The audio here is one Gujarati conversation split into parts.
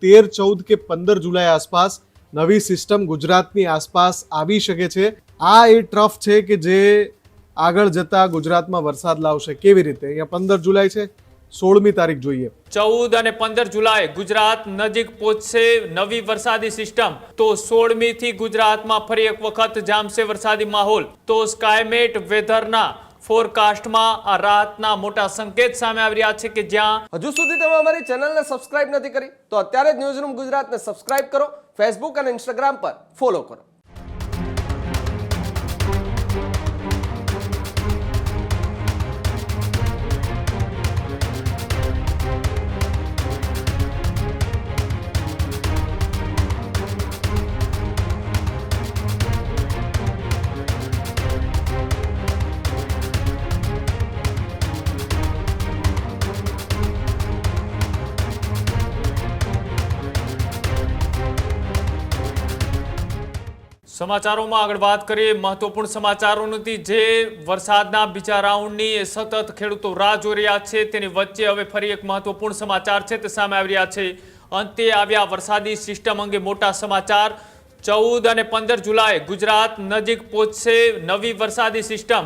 13, 14 કે 15 જુલાઈ આસપાસ નવી સિસ્ટમ ગુજરાતની આસપાસ આવી શકે છે। આ એ ટ્રફ છે કે જે આગળ જતા ગુજરાતમાં વરસાદ લાવશે। કેવી રીતે? અહીંયા 15 જુલાઈ છે, 16મી તારીખ જોઈએ। 14 અને 15 જુલાઈ ગુજરાત નજીક પહોંચશે નવી વરસાદી સિસ્ટમ। તો 16મી થી ગુજરાતમાં ફરી એક વખત જામશે વરસાદી માહોલ। તો સ્કાયમેટ વેધરના ફોરકાસ્ટમાં આ રાતના મોટા સંકેત સામે આવી રહ્યા છે કે જ્યાં હજુ સુધી તમે અમારી ચેનલને સબસ્ક્રાઇબ નથી કરી તો અત્યારે જ ન્યૂઝરૂમ ગુજરાતને સબસ્ક્રાઇબ કરો, ફેસબુક અને ઇન્સ્ટાગ્રામ પર ફોલો કરો। સમાચારોમાં આગળ વાત કરીએ મહત્વપૂર્ણ સમાચારોની જે વરસાદના બીજા રાઉન્ડની સતત ખેડૂતો રાહ જોઈ રહ્યા છે તેની વચ્ચે હવે ફરી એક મહત્વપૂર્ણ સમાચાર છે તે સામે આવી રહ્યા છે। અંતે આવ્યા વરસાદી સિસ્ટમ અંગે મોટા સમાચાર। 14 અને 15 જુલાઈ ગુજરાત નજીક પહોંચશે નવી વરસાદી સિસ્ટમ।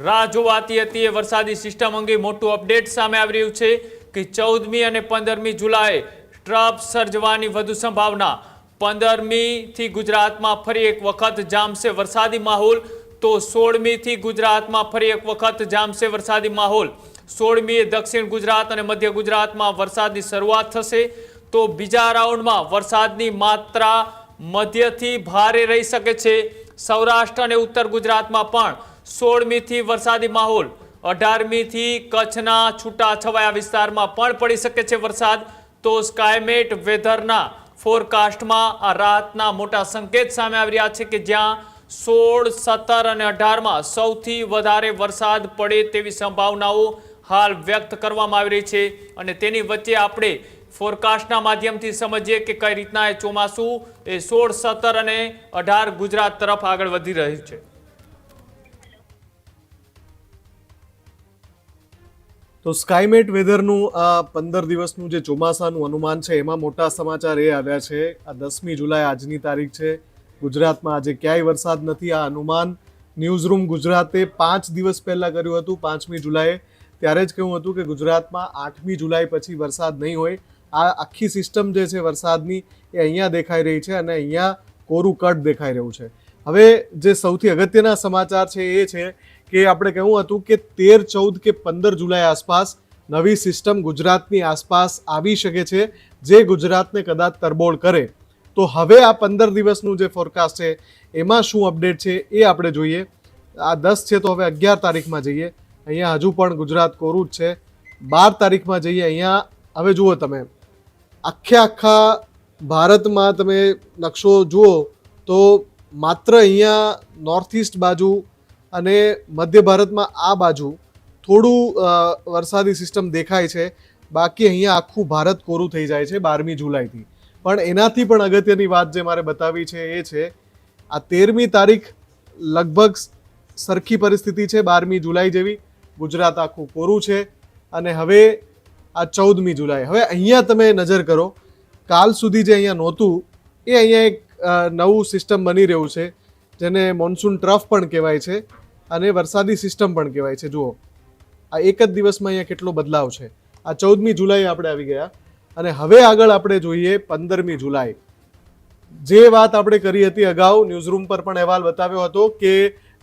રાહ જોવાતી હતી એ વરસાદી સિસ્ટમ અંગે મોટું અપડેટ સામે આવી રહ્યું છે કે 14મી અને 15મી જુલાઈ ટ્રફ સર્જવાની વધુ સંભાવના। 15મી થી ગુજરાતમાં ફરી એક વખત જામશે વરસાદી માહોલ। તો 16મી થી ગુજરાતમાં ફરી એક વખત જામશે વરસાદી માહોલ। 16મીએ દક્ષિણ ગુજરાત અને મધ્ય ગુજરાતમાં વરસાદની શરૂઆત થશે। તો બીજા રાઉન્ડમાં વરસાદની માત્રા મધ્યથી ભારે રહી શકે છે। સૌરાષ્ટ્ર અને ઉત્તર ગુજરાતમાં પણ 16મી થી વરસાદી માહોલ। 18મી થી કચ્છના છૂટાછવાયા વિસ્તારમાં પણ પડી શકે છે વરસાદ। તો સ્કાયમેટ વેધરના ફોરકાસ્ટમાં આ રાતના મોટા સંકેત સામે આવી રહ્યા છે કે જ્યાં 16, 17 અને 18માં સૌથી વધારે વરસાદ પડે તેવી સંભાવનાઓ હાલ વ્યક્ત કરવામાં આવી રહી છે। અને તેની વચ્ચે આપણે ફોરકાસ્ટના માધ્યમથી સમજીએ કે કઈ રીતના એ ચોમાસું એ 16, 17 અને 18 ગુજરાત તરફ આગળ વધી રહ્યું છે। તો સ્કાયમેટ વેધરનું આ 15 દિવસનું જે ચોમાસાનું અનુમાન છે એમાં મોટા સમાચાર એ આવ્યા છે। આ 10મી જુલાઈ આજની તારીખ છે। ગુજરાતમાં આજે ક્યાંય વરસાદ નથી। આ અનુમાન ન્યૂઝરૂમ ગુજરાતે 5 દિવસ પહેલા કર્યું હતું, 5મી જુલાઈએ। ત્યારે જ કહ્યું હતું કે ગુજરાતમાં 8મી જુલાઈ પછી વરસાદ નહીં હોય। આ આખી સિસ્ટમ જે છે વરસાદની એ અહીંયા દેખાઈ રહી છે અને અહીંયા કોરું કટ દેખાઈ રહ્યું છે। હવે જે સૌથી અગત્યના સમાચાર છે એ છે કે આપણે કહ્યું હતું કે 13, 14 કે 15 જુલાઈ આસપાસ નવી સિસ્ટમ ગુજરાતની આસપાસ આવી શકે છે જે ગુજરાતને કદાચ તરબોળ કરે। તો હવે આ 15 દિવસનું જે ફોરકાસ્ટ છે એમાં શું અપડેટ છે એ આપણે જોઈએ। આ 10 છે તો હવે 11 તારીખમાં જઈએ। અહીંયા હજુ પણ ગુજરાત કોરું જ છે। 12 તારીખમાં જઈએ। અહીંયા હવે જુઓ તમે આખા ભારતમાં તમે નકશો જુઓ તો માત્ર અહીંયા નોર્થ ઇસ્ટ બાજુ અને મધ્ય ભારતમાં આ બાજુ થોડું વરસાદી સિસ્ટમ દેખાય છે। બાકી અહીંયા આખું ભારત કોરું થઈ જાય છે 12મી જુલાઈથી। પણ એનાથી પણ અગત્યની વાત જે મારે બતાવી છે એ છે આ 13મી તારીખ લગભગ સરખી પરિસ્થિતિ છે 12મી જુલાઈ જેવી। ગુજરાત આખું કોરું છે। અને હવે આ 14મી જુલાઈ। હવે અહીંયા તમે નજર કરો, કાલ સુધી જે અહીંયા નહોતું એ અહીંયા એક નવું સિસ્ટમ બની રહ્યું છે જેને મોન્સૂન ટ્રફ પણ કહેવાય છે અને વરસાદી સિસ્ટમ પણ કહેવાય છે। જુઓ આ એક જ દિવસમાં અહીંયા કેટલો બદલાવ છે। આ 14મી જુલાઈ આપણે આવી ગયા અને હવે આગળ આપણે જોઈએ 15મી જુલાઈ। જે વાત આપણે કરી હતી અગાઉ ન્યૂઝરૂમ પર પણ અહેવાલ બતાવ્યો હતો કે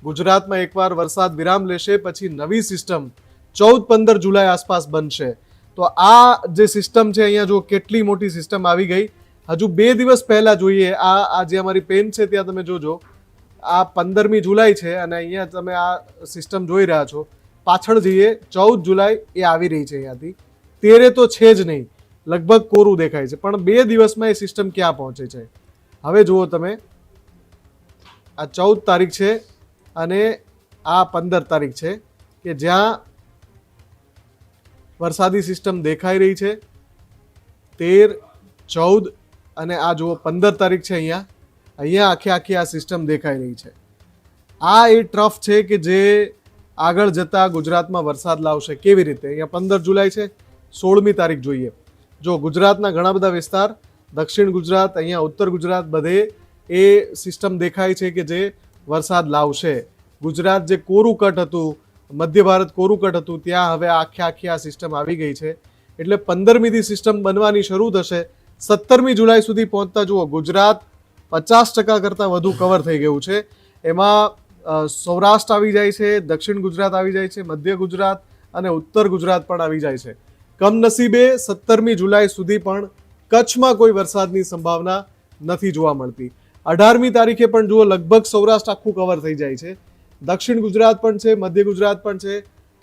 ગુજરાતમાં એકવાર વરસાદ વિરામ લેશે પછી નવી સિસ્ટમ 14, 15 જુલાઈ આસપાસ બનશે। તો આ જે સિસ્ટમ છે અહીંયા જો કેટલી મોટી સિસ્ટમ આવી ગઈ। હજુ 2 દિવસ પહેલા જોઈએ આ જે અમારી પેન છે ત્યાં તમે જોજો આ 15મી જુલાઈ છે અને અહીંયા તમે આ સિસ્ટમ જોઈ રહ્યા છો। પાછળ જઈએ 14 જુલાઈ એ આવી રહી છે અહીંયાથી। 13 તો છે જ નહીં, લગભગ કોરું દેખાય છે। પણ 2 દિવસમાં એ સિસ્ટમ ક્યાં પહોંચે છે હવે જુઓ તમે। આ 14 તારીખ છે અને આ 15 તારીખ છે કે જ્યાં વરસાદી સિસ્ટમ દેખાઈ રહી છે। 13, 14 અને આ જુઓ 15 તારીખ છે। અહીંયા આખી આ સિસ્ટમ દેખાઈ રહી છે। આ એ ટ્રફ છે કે જે આગળ જતા ગુજરાતમાં વરસાદ લાવશે। કેવી રીતે? અહીંયા 15 જુલાઈ છે, 16મી તારીખ જોઈએ। જો ગુજરાતના ઘણા બધા વિસ્તાર દક્ષિણ ગુજરાત, અહીંયા ઉત્તર ગુજરાત બધે એ સિસ્ટમ દેખાય છે કે જે વરસાદ લાવશે. ગુજરાત જે કોરું કટ હતું, મધ્ય ભારત કોરું કટ હતું, ત્યાં હવે આખી આ સિસ્ટમ આવી ગઈ છે. એટલે 15મીથી સિસ્ટમ બનવાની શરૂ થશે. 17મી જુલાઈ સુધી પહોંચતા જુઓ ગુજરાત 50% કરતાં વધુ કવર થઈ ગયું છે. એમાં સૌરાષ્ટ્ર આવી જાય છે, દક્ષિણ ગુજરાત આવી જાય છે, મધ્ય ગુજરાત અને ઉત્તર ગુજરાત પણ આવી જાય છે. કમનસીબે 17મી જુલાઈ સુધી પણ કચ્છમાં કોઈ વરસાદની સંભાવના નથી જોવા મળતી. 18મી તારીખે પણ જુઓ લગભગ સૌરાષ્ટ્ર આખું કવર થઈ જાય છે. દક્ષિણ ગુજરાત પણ છે, મધ્ય ગુજરાત પણ છે.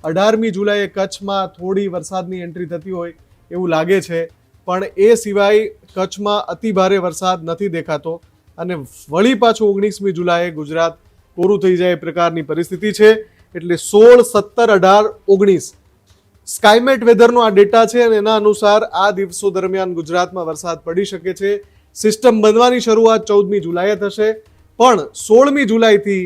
18મી જુલાઈએ કચ્છમાં થોડી વરસાદની એન્ટ્રી થતી હોય એવું લાગે છે, પણ એ સિવાય કચ્છમાં અતિ ભારે વરસાદ નથી દેખાતો અને વળી પાછું 19મી જુલાઈએ ગુજરાત પૂરું થઈ જાય એ પ્રકારની પરિસ્થિતિ છે. એટલે 16, 17, 18, 19 સ્કાયમેટ વેધરનો આ ડેટા છે અને એના અનુસાર આ દિવસો દરમિયાન ગુજરાતમાં વરસાદ પડી શકે છે. સિસ્ટમ બનવાની શરૂઆત 14મી જુલાઈએ થશે, પણ 16મી જુલાઈથી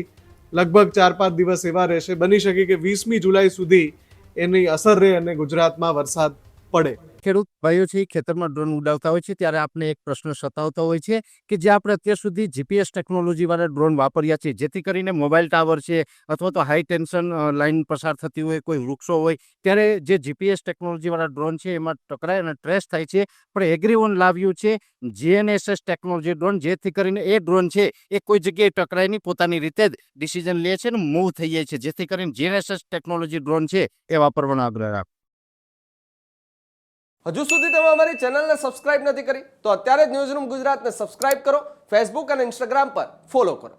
લગભગ 4-5 દિવસ એવા રહેશે. બની શકે કે 20મી જુલાઈ સુધી એની અસર રહે અને ગુજરાતમાં વરસાદ પડે. ખેડૂત ભાઈઓ છે ખેતરમાં ડ્રોન ઉડાવતા હોય છે ત્યારે આપણે એક પ્રશ્ન સતાવતો હોય છે કે જે આપણે અત્યાર સુધી જીપીએસ ટેકનોલોજી વાળા ડ્રોન વાપર્યા છે, જેથી કરીને મોબાઈલ ટાવર છે અથવા તો હાઈ ટેન્શન લાઈન પસાર થતી હોય, કોઈ વૃક્ષો હોય, ત્યારે જે જીપીએસ ટેકનોલોજી વાળા ડ્રોન છે એમાં ટકરાય અને ટ્રેસ થાય છે. પણ એગ્રીવન લાવ્યું છે જીએનએસએસ ટેકનોલોજી ડ્રોન, જેથી કરીને એ ડ્રોન છે એ કોઈ જગ્યાએ ટકરાય નહીં, પોતાની રીતે જ ડિસિઝન લે છે અને મૂવ થઈ જાય છે. જેથી કરીને જીએનએસએસ ટેકનોલોજી ડ્રોન છે એ વાપરવાનો આગ્રહ રાખો. હજુ સુધી તમે અમારી ચેનલને સબસ્ક્રાઇબ નથી કરી તો અત્યારે જ ન્યૂઝરૂમ ગુજરાતને સબસ્ક્રાઇબ કરો, ફેસબુક અને ઇન્સ્ટાગ્રામ પર ફોલો કરો.